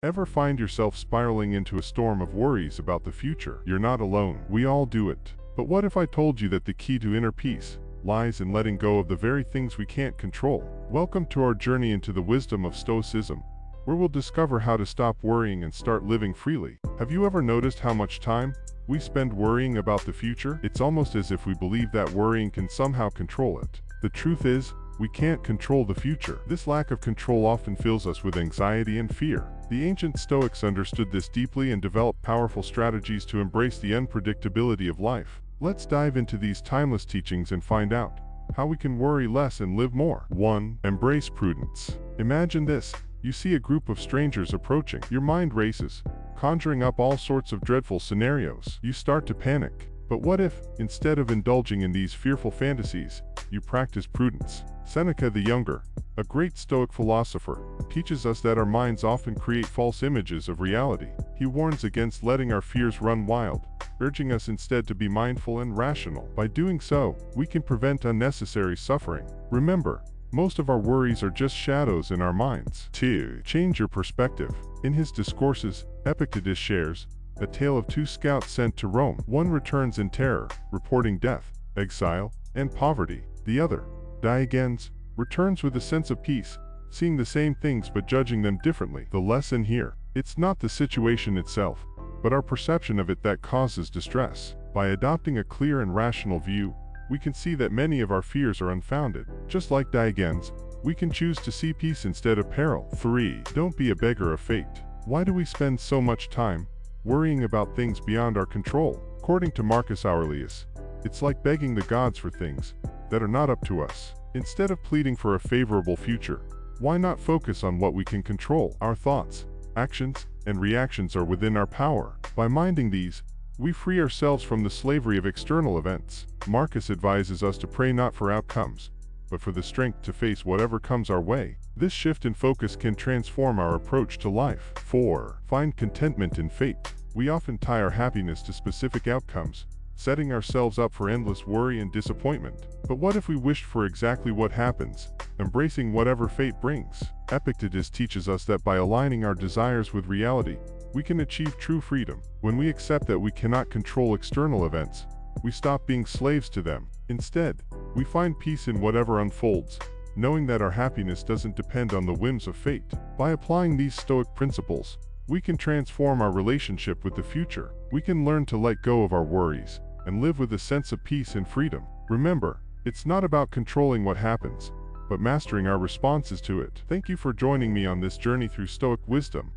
Ever find yourself spiraling into a storm of worries about the future? You're not alone. We all do it. But what if I told you that the key to inner peace lies in letting go of the very things we can't control? Welcome to our journey into the wisdom of Stoicism, where we'll discover how to stop worrying and start living freely. Have you ever noticed how much time we spend worrying about the future? It's almost as if we believe that worrying can somehow control it. The truth is, we can't control the future. This lack of control often fills us with anxiety and fear. The ancient Stoics understood this deeply and developed powerful strategies to embrace the unpredictability of life. Let's dive into these timeless teachings and find out how we can worry less and live more. 1. Embrace prudence. Imagine this. You see a group of strangers approaching. Your mind races, conjuring up all sorts of dreadful scenarios. You start to panic. But what if, instead of indulging in these fearful fantasies, you practice prudence? Seneca the Younger, a great Stoic philosopher, teaches us that our minds often create false images of reality. He warns against letting our fears run wild, urging us instead to be mindful and rational. By doing so, we can prevent unnecessary suffering. Remember, most of our worries are just shadows in our minds. 2. Change your perspective. In his discourses, Epictetus shares a tale of two scouts sent to Rome. One returns in terror, reporting death, exile, and poverty. The other, Diogenes, returns with a sense of peace, seeing the same things but judging them differently. The lesson here: it's not the situation itself, but our perception of it that causes distress. By adopting a clear and rational view, we can see that many of our fears are unfounded. Just like Diogenes, we can choose to see peace instead of peril. 3. Don't be a beggar of fate. Why do we spend so much time worrying about things beyond our control? According to Marcus Aurelius, it's like begging the gods for things that are not up to us. Instead of pleading for a favorable future, why not focus on what we can control? Our thoughts, actions, and reactions are within our power. By minding these, we free ourselves from the slavery of external events. Marcus advises us to pray not for outcomes, but for the strength to face whatever comes our way. This shift in focus can transform our approach to life. 4. Find contentment in fate. We often tie our happiness to specific outcomes, setting ourselves up for endless worry and disappointment. But what if we wished for exactly what happens, embracing whatever fate brings? Epictetus teaches us that by aligning our desires with reality, we can achieve true freedom. When we accept that we cannot control external events, we stop being slaves to them. Instead, we find peace in whatever unfolds, knowing that our happiness doesn't depend on the whims of fate. By applying these Stoic principles, we can transform our relationship with the future. We can learn to let go of our worries and live with a sense of peace and freedom. Remember, it's not about controlling what happens, but mastering our responses to it. Thank you for joining me on this journey through Stoic wisdom.